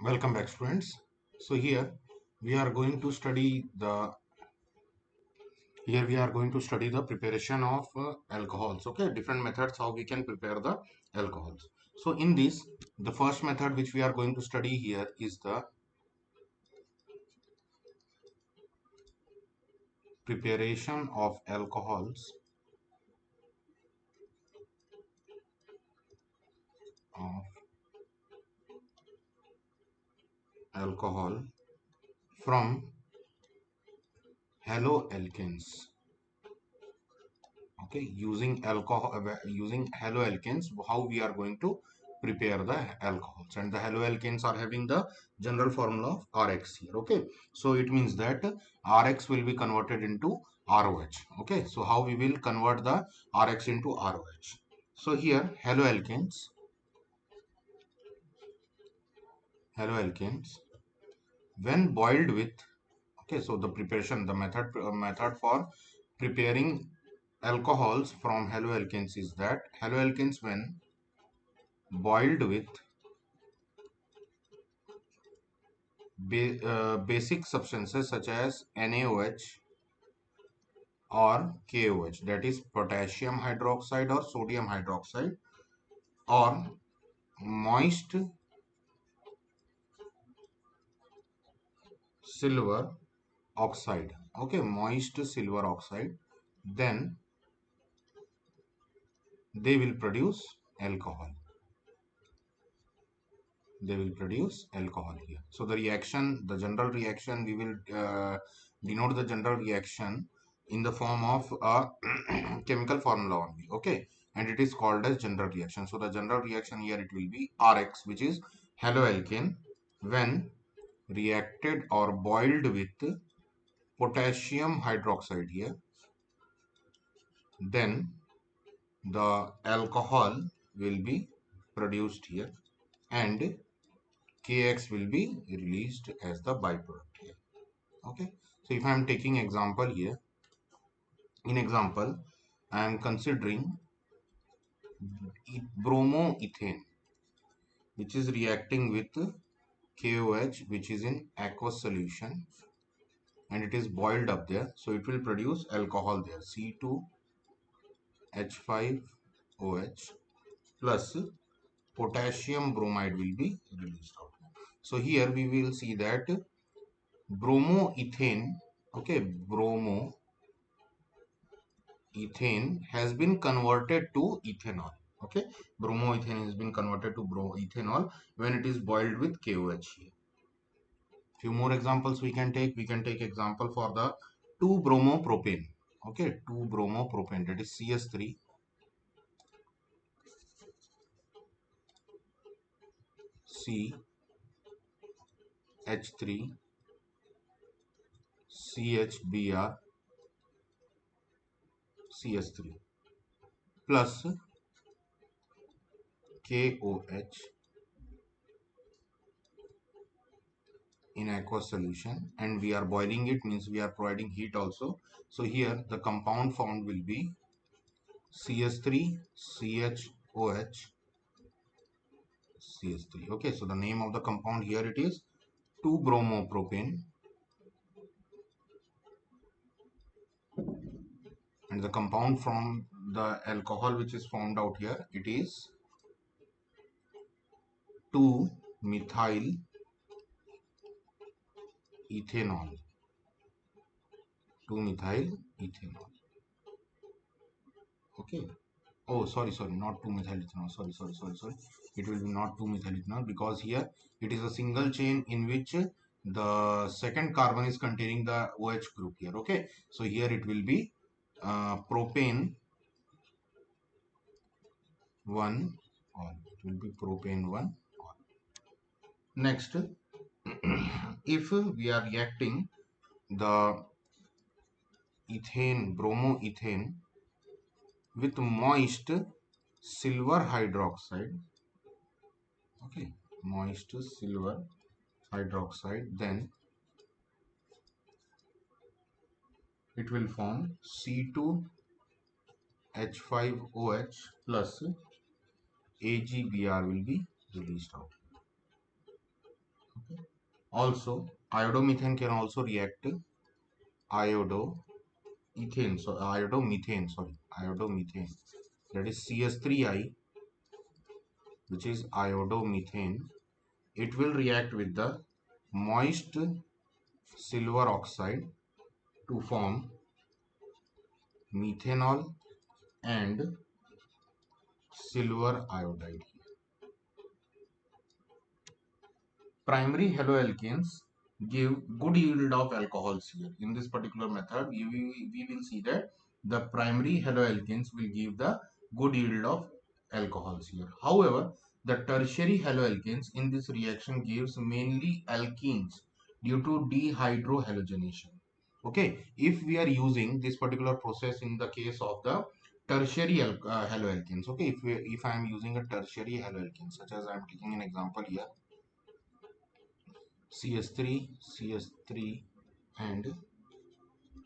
Welcome back, students. So we are going to study the preparation of alcohols. Okay, different methods how we can prepare the alcohols. So in this, the first method which we are going to study here is the preparation of of alcohol from haloalkanes. Okay, using haloalkanes, how we are going to prepare the alcohols, and the haloalkanes are having the general formula of Rx here. Okay, so it means that Rx will be converted into ROH. Okay, so how we will convert the Rx into ROH? So here haloalkanes when boiled with, okay, so the preparation, the method for preparing alcohols from haloalkanes is that haloalkanes when boiled with basic substances such as NaOH or KOH, that is potassium hydroxide or sodium hydroxide, or moist silver oxide. Okay, moist silver oxide, then they will produce alcohol. They will produce alcohol here. So the reaction, the general reaction, we will denote the general reaction in the form of a chemical formula only. Okay, and it is called as general reaction. So the general reaction here, it will be Rx, which is haloalkane when reacted or boiled with potassium hydroxide here, then the alcohol will be produced here, and Kx will be released as the byproduct here. Okay, so if I am taking example here, in example I am considering bromoethane, which is reacting with KOH, which is in aqueous solution, and it is boiled up there, so it will produce alcohol there, C2H5OH plus potassium bromide will be released out. So here we will see that bromoethane, okay, bromoethane has been converted to ethanol. Okay, bromoethane has been converted to ethanol when it is boiled with KOH here. Few more examples we can take. We can take example for the 2-bromopropane. Okay, 2-bromopropane, that is CS3, CH3, CHBr, CS3 plus KOH in aqueous solution, and we are boiling it, means we are providing heat also. So here the compound formed will be CS3 CHOH CS3. Okay, so the name of the compound here, it is 2-bromopropane, and the compound from the alcohol which is formed out here, it is 2-methyl ethanol. 2-methyl ethanol. Okay, oh sorry, not 2-methyl ethanol, sorry, it will be not 2-methyl ethanol, because here it is a single chain in which the second carbon is containing the OH group here. Okay, so here it will be propane 1 or it will be propane 1 or. Next, if we are reacting the bromoethane with moist silver hydroxide, okay, moist silver hydroxide, then it will form C2H5OH plus AgBr will be released out. Also iodomethane can also react iodoethane, so iodomethane, sorry, iodomethane, that is CS3I, which is iodomethane. It will react with the moist silver oxide to form methanol and silver iodide. Primary haloalkanes give good yield of alcohols here. In this particular method, we will see that the primary haloalkanes will give the good yield of alcohols here. However, the tertiary haloalkanes in this reaction gives mainly alkenes due to dehydrohalogenation. Okay, if we are using this particular process in the case of the tertiary haloalkanes, okay, if I am using a tertiary haloalkane, such as I am taking an example here, CS3, CS3 and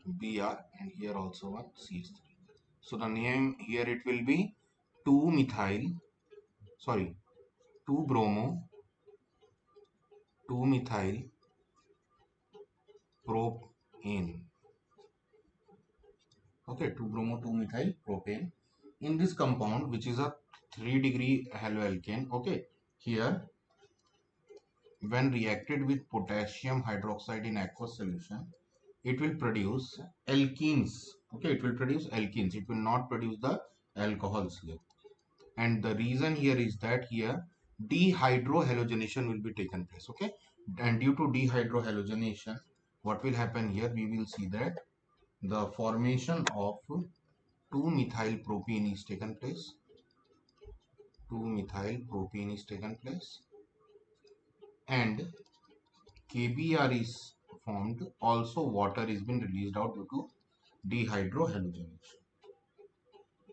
Br, and here also one CS3. So the name here it will be 2-methyl, sorry, 2-bromo, 2-methyl propane. Okay, 2-bromo, 2-methyl propane. In this compound, which is a 3-degree haloalkane, okay, here when reacted with potassium hydroxide in aqueous solution, it will produce alkenes. Okay, it will produce alkenes, it will not produce the alcohols here. And the reason here is that here dehydrohalogenation will be taken place. Okay, and due to dehydrohalogenation, what will happen here, we will see that the formation of 2-methyl propene is taken place. 2-methyl propene is taken place and KBr is formed. Also water is been released out due to dehydrohalogenation.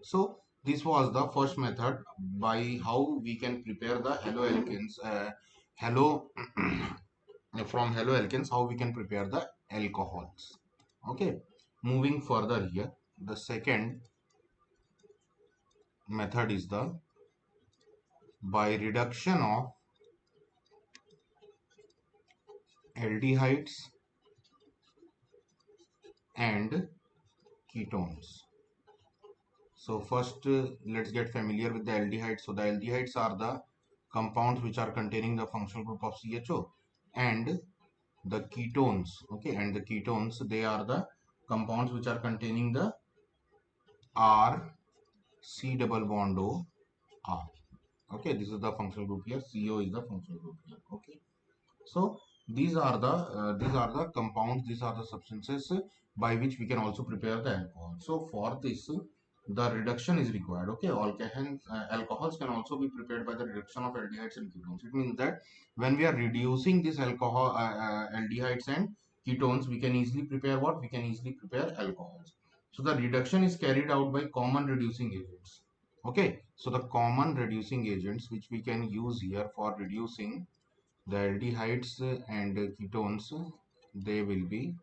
So this was the first method by how we can prepare the haloalkanes, halo from haloalkanes, how we can prepare the alcohols. Okay, moving further here, the second method is the by reduction of aldehydes and ketones. So first, let's get familiar with the aldehydes. So the aldehydes are the compounds which are containing the functional group of CHO, and the ketones, okay, and the ketones, they are the compounds which are containing the R C double bond O R. Okay, this is the functional group here. CO is the functional group here. Okay, so these are the compounds, these are the substances by which we can also prepare the alcohol. So for this, the reduction is required. Okay, alcohols can also be prepared by the reduction of aldehydes and ketones. It means that when we are reducing this aldehydes and ketones, we can easily prepare what? We can easily prepare alcohols. So the reduction is carried out by common reducing agents. Okay, so the common reducing agents which we can use here for reducing the aldehydes and ketones, they will be,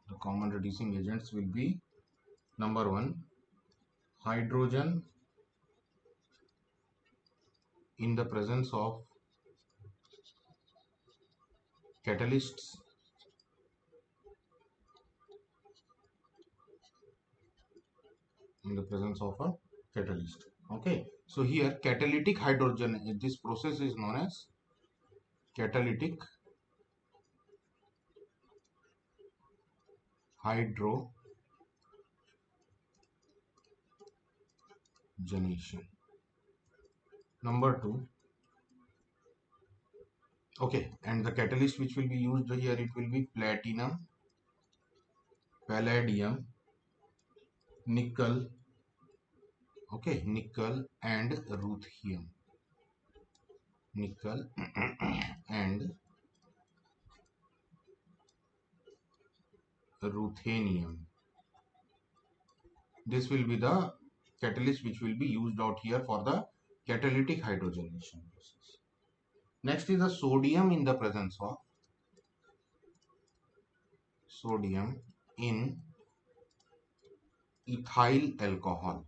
the common reducing agents will be, number one, hydrogen in the presence of catalysts, in the presence of a catalyst. Okay, so here catalytic hydrogen, this process is known as catalytic hydrogenation. Number two, okay, and the catalyst which will be used here, it will be platinum, palladium, nickel, okay, nickel and ruthenium, nickel and ruthenium. This will be the catalyst which will be used out here for the catalytic hydrogenation process. Next is the sodium in the presence of sodium in ethyl alcohol.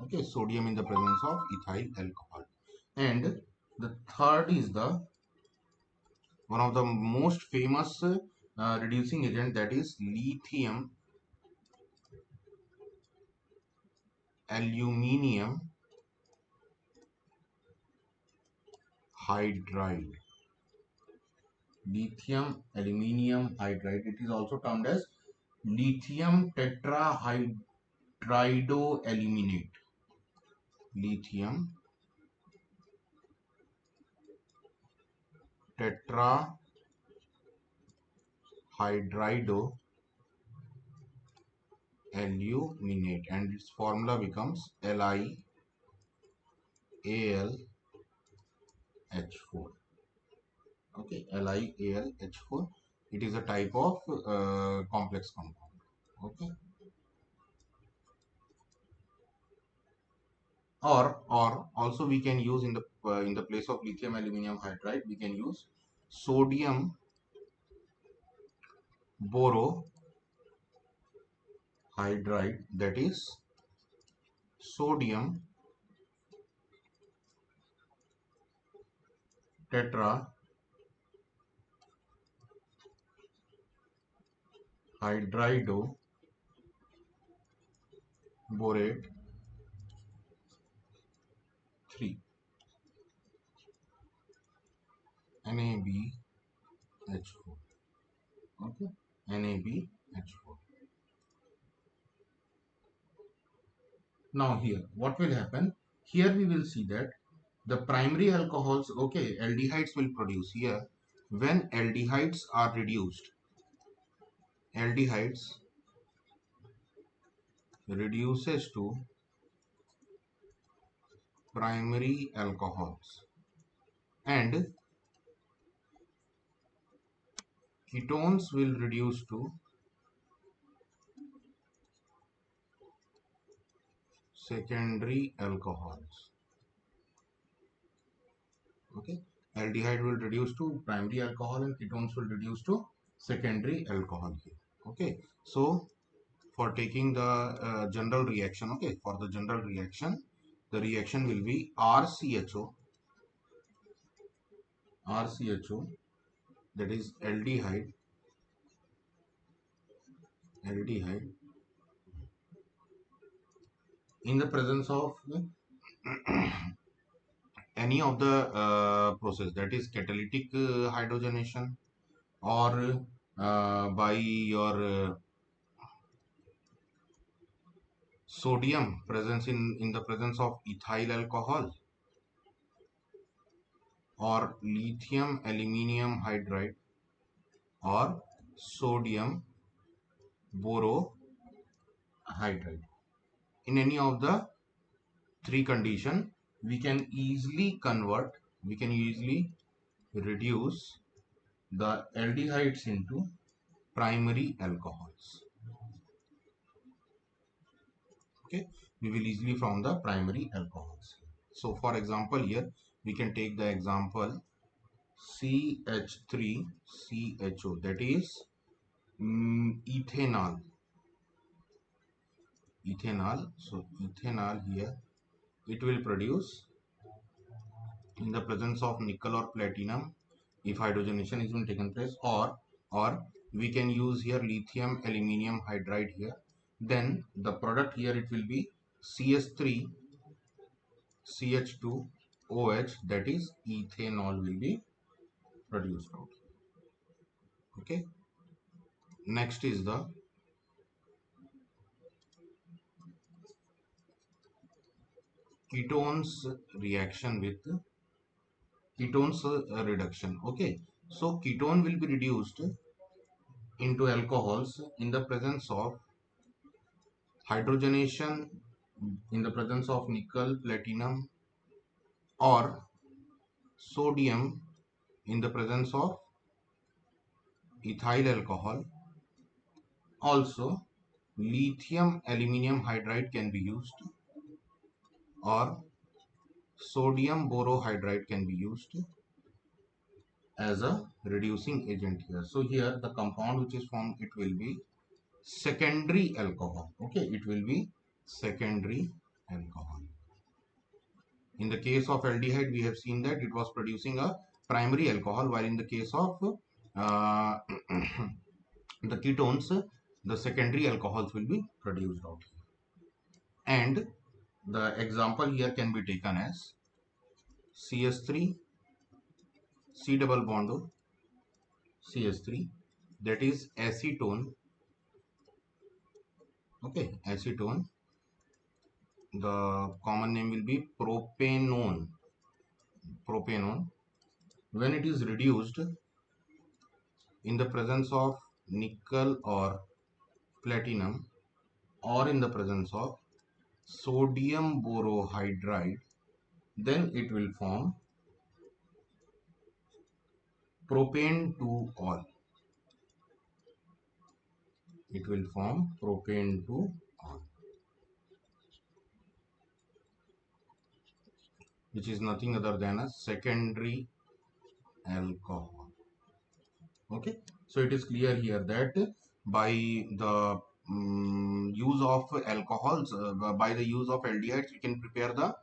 Okay, sodium in the presence of ethyl alcohol. And The third is the one of the most famous reducing agent, that is lithium aluminium hydride. Lithium aluminium hydride. It is also termed as lithium tetrahydroaluminate. Lithium tetrahydroaluminate, and its formula becomes LiAlH4. Okay, LiAlH4. It is a type of complex compound. Okay, or also we can use in the place of lithium aluminum hydride, we can use sodium borohydride, that is sodium tetrahydroborate 3, NaBH4. Okay, NaBH4. Now here what will happen, here we will see that the primary alcohols, okay, aldehydes will produce here. When aldehydes are reduced, aldehydes reduces to primary alcohols, and ketones will reduce to secondary alcohols. Okay, aldehyde will reduce to primary alcohol and ketones will reduce to secondary alcohol here. Okay, so for taking the general reaction, okay, for the general reaction, the reaction will be RCHO, that is aldehyde in the presence of any of the process, that is catalytic hydrogenation, or by your sodium presence in the presence of ethyl alcohol, or lithium aluminium hydride, or sodium borohydride. In any of the three condition, we can easily reduce the aldehydes into primary alcohols. Okay, we will easily from the primary alcohols. So for example, here we can take the example CH3CHO, that is ethanol. So ethanol here, it will produce in the presence of nickel or platinum if hydrogenation is been taken place, or we can use here lithium aluminium hydride here. Then the product here, it will be CH3 CH2OH, that is ethanol will be produced out. Okay, next is the ketones reaction with ketones reduction. Okay, so ketone will be reduced into alcohols in the presence of hydrogenation, in the presence of nickel, platinum, or sodium in the presence of ethyl alcohol. Also, lithium aluminum hydride can be used, or sodium borohydride can be used as a reducing agent here. So here the compound which is formed, it will be secondary alcohol. Okay, it will be secondary alcohol. In the case of aldehyde, we have seen that it was producing a primary alcohol, while in the case of uh, the ketones, the secondary alcohols will be produced out. And the example here can be taken as CS3, C double bond O, CS3, that is acetone. Okay, acetone. The common name will be propanone. Propanone. When it is reduced in the presence of nickel or platinum, or in the presence of sodium borohydride, then it will form propane 2 all. It will form propane 2 all, which is nothing other than a secondary alcohol. Okay, so it is clear here that by the use of alcohols, by the use of aldehydes, we can prepare the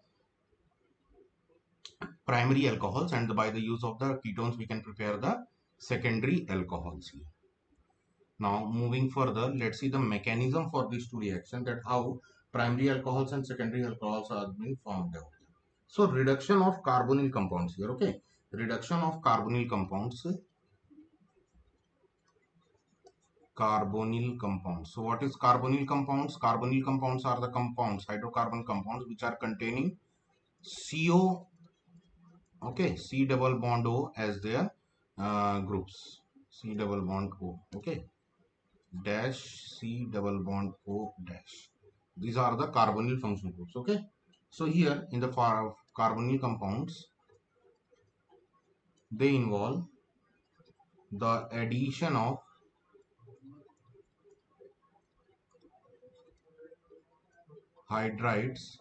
primary alcohols, and by the use of the ketones, we can prepare the secondary alcohols. Now, moving further, let's see the mechanism for these two reactions, that how primary alcohols and secondary alcohols are being formed out. So, reduction of carbonyl compounds here. Okay, reduction of carbonyl compounds. Carbonyl compounds. So what is carbonyl compounds? Carbonyl compounds are the compounds, hydrocarbon compounds, which are containing CO, okay, C double bond O as their groups. C double bond O, okay, dash C double bond O dash. These are the carbonyl functional groups, okay. So here in the carbonyl compounds, they involve the addition of hydrides,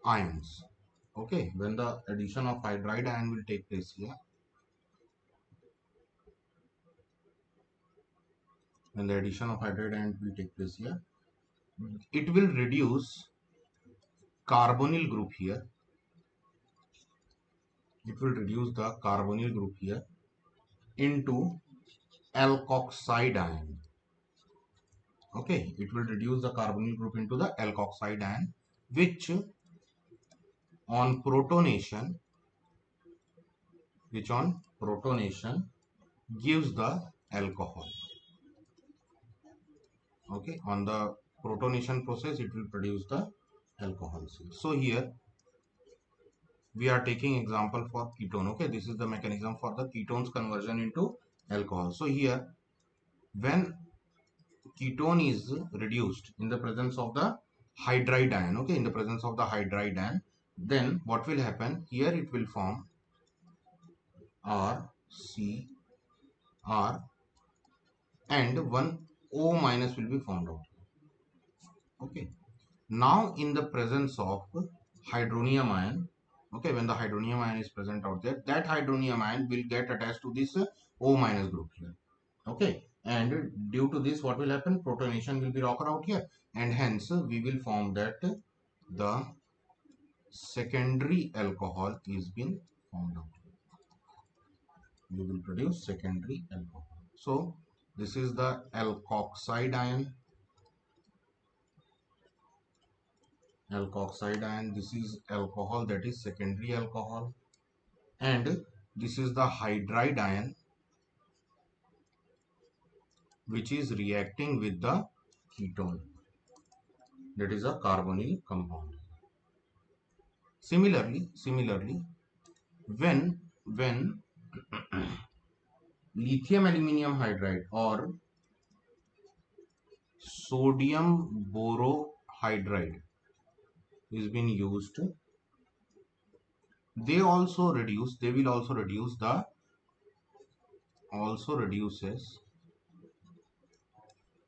ions. Okay, when the addition of hydride ion will take place here, when the addition of hydride ion will take place here, it will reduce carbonyl group here. It will reduce the carbonyl group here into alkoxide ion. Okay, it will reduce the carbonyl group into the alkoxide ion, which on protonation, gives the alcohol. Okay, on the protonation process, it will produce the alcohol. So here we are taking example for ketone. Okay, this is the mechanism for the ketones conversion into alcohol. So here, when ketone is reduced in the presence of the hydride ion, okay, in the presence of the hydride ion, then what will happen? Here it will form RCr, and one O minus will be formed out. Okay. Now in the presence of hydronium ion, okay, when the hydronium ion is present out there, that hydronium ion will get attached to this O minus group here. Okay, and due to this, what will happen? Protonation will be occur out here, and hence we will form that the secondary alcohol is being formed out. We will produce secondary alcohol. So this is the alkoxide ion. This is alcohol, that is secondary alcohol, and this is the hydride ion, which is reacting with the ketone, that is a carbonyl compound. Similarly, when lithium aluminium hydride or sodium borohydride is being used, they will also reduces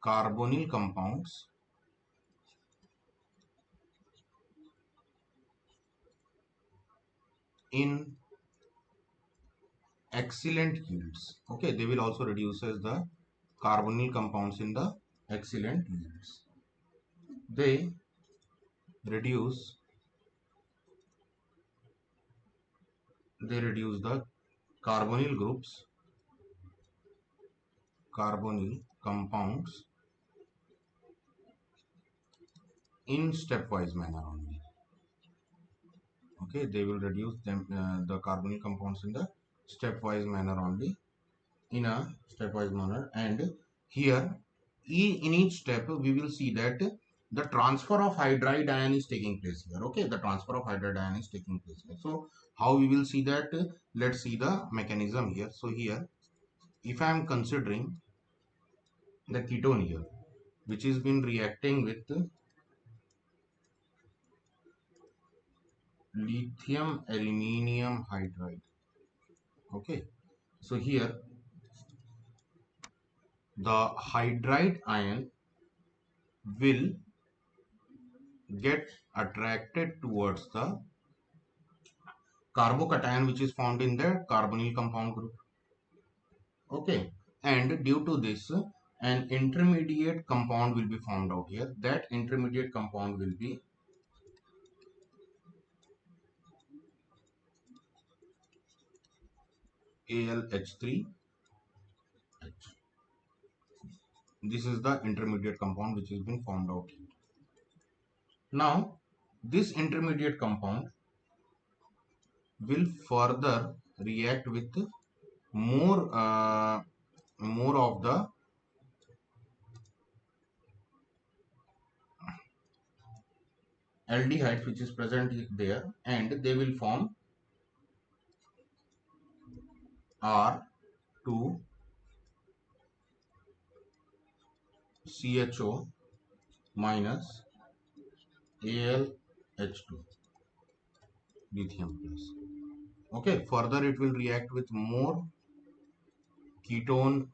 carbonyl compounds in excellent yields. Okay, they will also reduces the carbonyl compounds in the excellent yields. They reduce they reduce the carbonyl groups, carbonyl compounds in stepwise manner only. Okay, they will reduce them the carbonyl compounds in the stepwise manner only, in a stepwise manner. And here in each step we will see that the transfer of hydride ion is taking place here. Okay, the transfer of hydride ion is taking place here. So how we will see that? Let's see the mechanism here. So here, if I am considering the ketone here, which has been reacting with lithium aluminium hydride. Okay, so here the hydride ion will get attracted towards the carbocation which is found in the carbonyl compound group. Okay, and due to this, an intermediate compound will be formed out here. That intermediate compound will be AlH3H. This is the intermediate compound which has been formed out here. Now this intermediate compound will further react with more of the aldehydes which is present there, and they will form R2CHO minus AlH2, lithium plus. Okay, further it will react with more ketone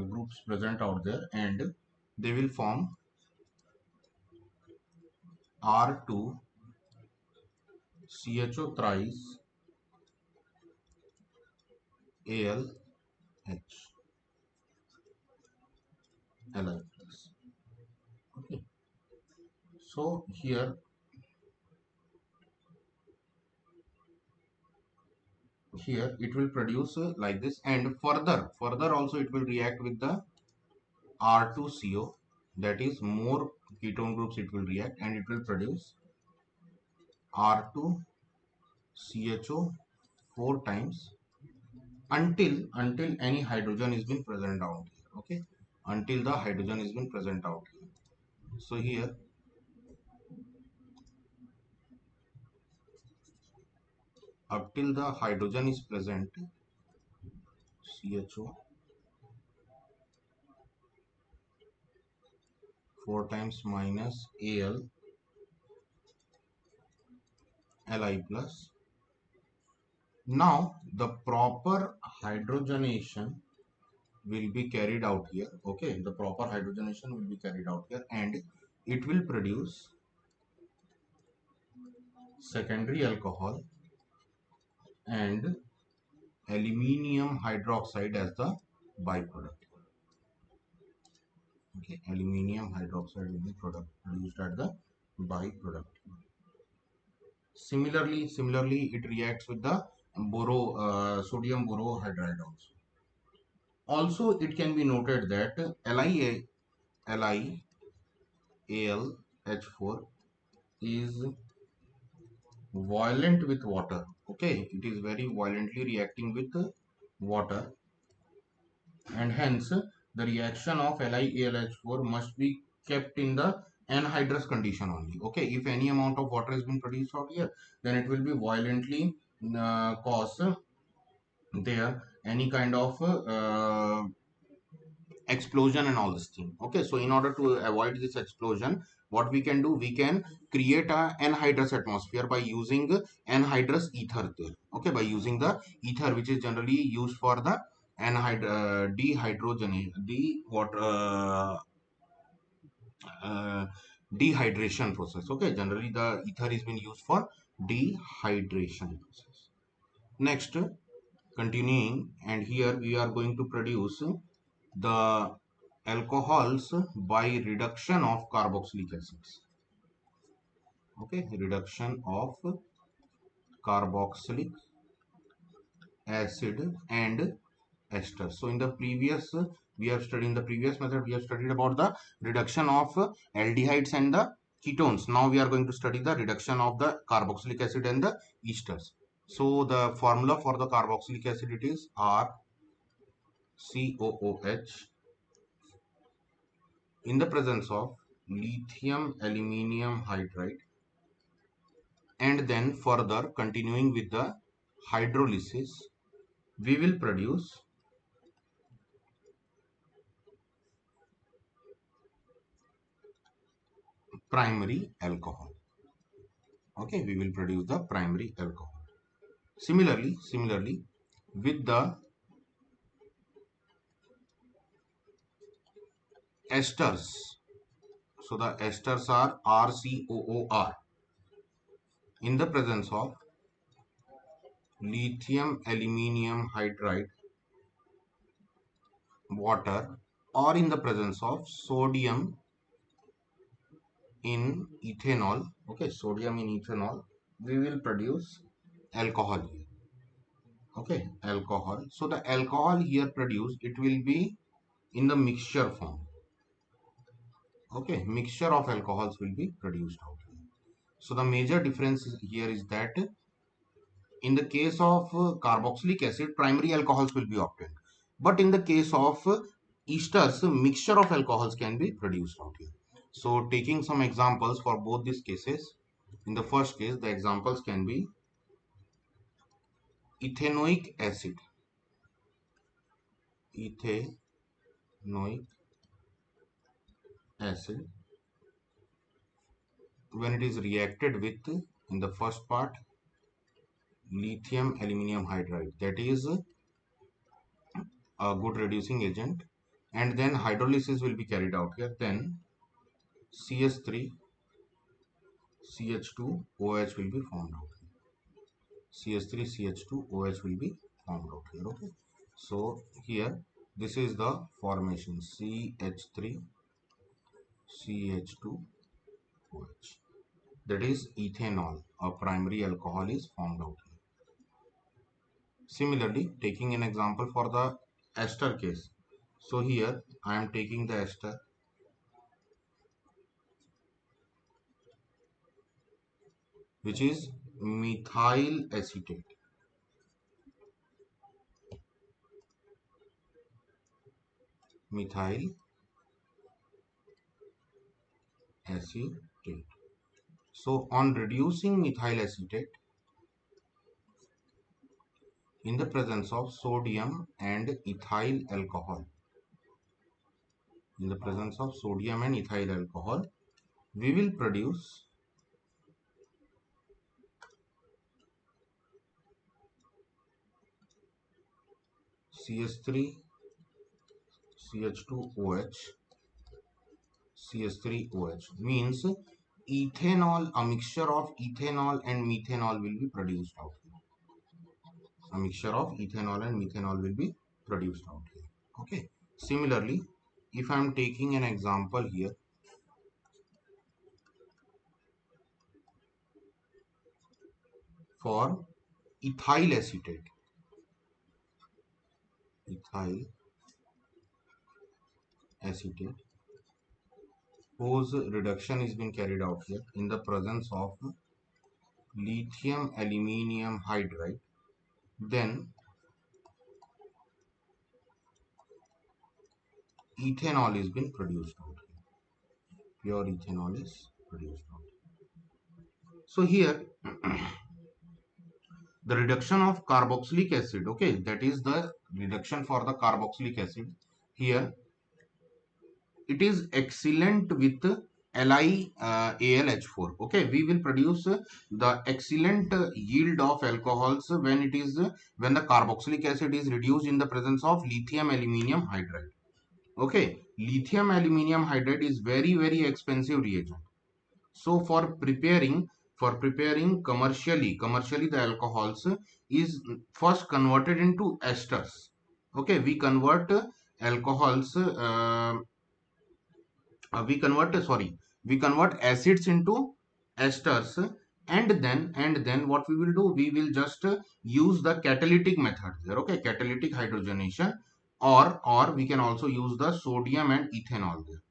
groups present out there, and they will form R2CHO thrice AlH, Li plus. Okay, so here it will produce like this, and further also it will react with the R2CO, that is more ketone groups it will react, and it will produce R2CHO 4 times until any hydrogen is been present out here. Okay, until the hydrogen is been present out here. So here up till the hydrogen is present, CHO 4 times minus Al Li plus. Now the proper hydrogenation will be carried out here. Okay, the proper hydrogenation will be carried out here, and it will produce secondary alcohol and aluminium hydroxide as the byproduct. Okay, aluminium hydroxide will be produced at the byproduct. Similarly, it reacts with the sodium borohydride also. Also, it can be noted that LiAlH4 is violent with water. Okay, it is very violently reacting with water, and hence the reaction of LiAlH4 must be kept in the anhydrous condition only. Okay, if any amount of water has been produced out here, then it will be violently cause there any kind of explosion and all this thing. Okay, so in order to avoid this explosion, what we can do, we can create a anhydrous atmosphere by using anhydrous ether there. Okay, by using the ether which is generally used for the dehydrogenation, uh, dehydration process. Okay, generally the ether is being used for dehydration process. Next, continuing, and here we are going to produce the alcohols by reduction of carboxylic acids. Okay, reduction of carboxylic acid and ester. So in the previous we have studied, in the previous method we have studied about the reduction of aldehydes and the ketones. Now we are going to study the reduction of the carboxylic acid and the esters. So the formula for the carboxylic acid, it is RCOOH in the presence of lithium aluminium hydride, and then further continuing with the hydrolysis we will produce primary alcohol. Okay, we will produce the primary alcohol. Similarly, with the esters, so the esters are RCOOR in the presence of lithium aluminium hydride, water, or in the presence of sodium in ethanol. Okay, sodium in ethanol, we will produce alcohol here. Okay, alcohol. So the alcohol here produced, it will be in the mixture form. Okay, mixture of alcohols will be produced out here. So the major difference here is that in the case of carboxylic acid, primary alcohols will be obtained, but in the case of esters, mixture of alcohols can be produced out here. So taking some examples for both these cases, in the first case the examples can be ethanoic acid. Ethanoic acid, when it is reacted with, in the first part, lithium aluminium hydride, that is a good reducing agent, and then hydrolysis will be carried out here, then CH3 CH2 OH will be formed out here. CH3 CH2 OH will be formed out here. Okay, so here this is the formation CH3 CH2 OH, that is ethanol, a primary alcohol is formed out here. Similarly, taking an example for the ester case, so here I am taking the ester, which is methyl acetate. Methyl acetate. So on reducing methyl acetate in the presence of sodium and ethyl alcohol, in the presence of sodium and ethyl alcohol, we will produce CH3 CH2OH CH3OH, means ethanol, a mixture of ethanol and methanol will be produced out here. A mixture of ethanol and methanol will be produced out here. Okay. Similarly, if I am taking an example here for ethyl acetate, ethyl acetate, whose reduction is being carried out here in the presence of lithium aluminium hydride, then ethanol is being produced out here. Pure ethanol is produced out. So here the reduction of carboxylic acid, okay, that is the reduction for the carboxylic acid. Here it is excellent with LiAlH4. Okay, we will produce the excellent yield of alcohols when it is when the carboxylic acid is reduced in the presence of lithium aluminium hydride. Okay, lithium aluminium hydride is very expensive reagent. So for preparing commercially the alcohols is first converted into esters. Okay, we convert alcohols. We convert acids into esters, and then what we will do, we will just use the catalytic method here, okay, catalytic hydrogenation, or we can also use the sodium and ethanol there.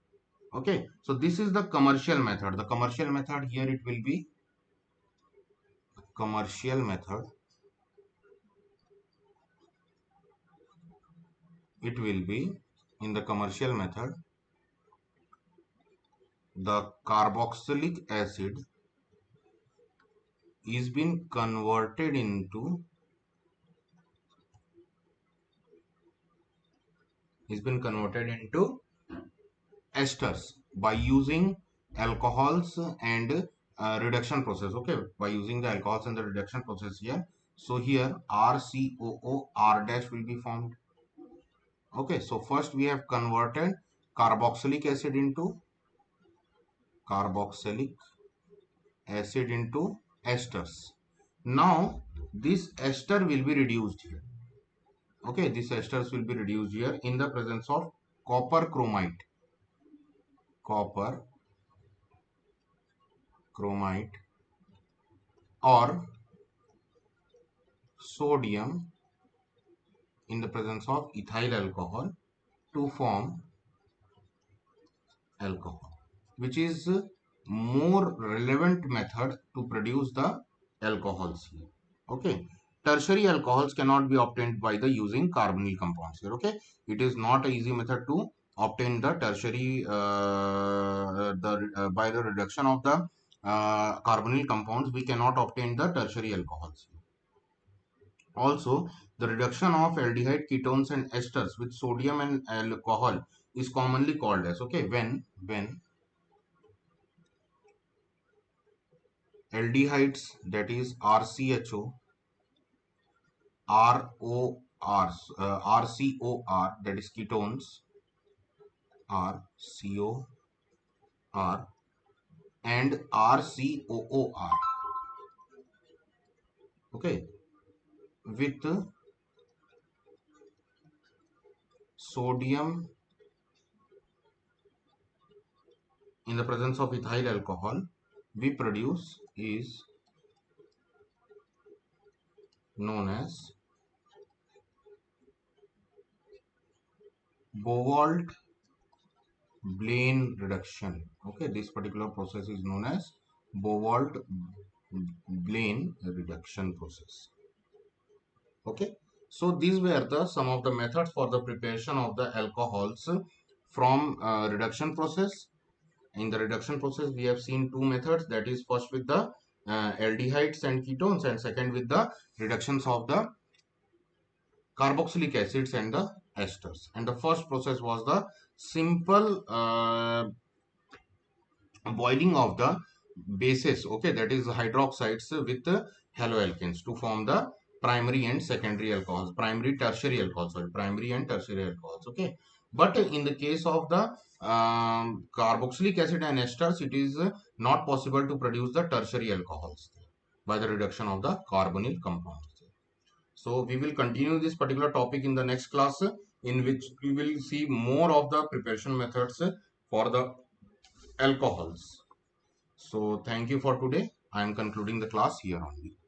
Okay, so this is the commercial method. The commercial method here, it will be commercial method. It will be in the commercial method, the carboxylic acid is been converted into esters by using alcohols and reduction process. Okay, by using the alcohols and the reduction process here. So here RCOO R dash will be formed. Okay, so first we have converted carboxylic acid into esters. Now this ester will be reduced here. Okay, these esters will be reduced here in the presence of copper chromate or sodium in the presence of ethyl alcohol to form alcohol, which is more relevant method to produce the alcohols here. Okay, tertiary alcohols cannot be obtained by the using carbonyl compounds here. Okay, it is not a easy method to obtain the tertiary by the reduction of the carbonyl compounds. We cannot obtain the tertiary alcohols. Also, the reduction of aldehyde ketones and esters with sodium and alcohol is commonly called as, okay, when aldehydes, that is RCHO, RCOR, that is ketones, RCOR, and RCOOR, okay, with sodium in the presence of ethyl alcohol, we produce is known as Bovault-Blaine reduction. Okay, this particular process is known as Bovault-Blaine reduction process. Okay, so these were the some of the methods for the preparation of the alcohols from reduction process. In the reduction process, we have seen two methods, that is first with the aldehydes and ketones, and second with the reductions of the carboxylic acids and the esters. And the first process was the simple boiling of the bases, okay, that is hydroxides with haloalkanes to form the primary and secondary alcohols, tertiary and tertiary alcohols, okay. But in the case of the carboxylic acid and esters, it is not possible to produce the tertiary alcohols by the reduction of the carbonyl compounds. So we will continue this particular topic in the next class, in which we will see more of the preparation methods for the alcohols. So thank you for today. I am concluding the class here only.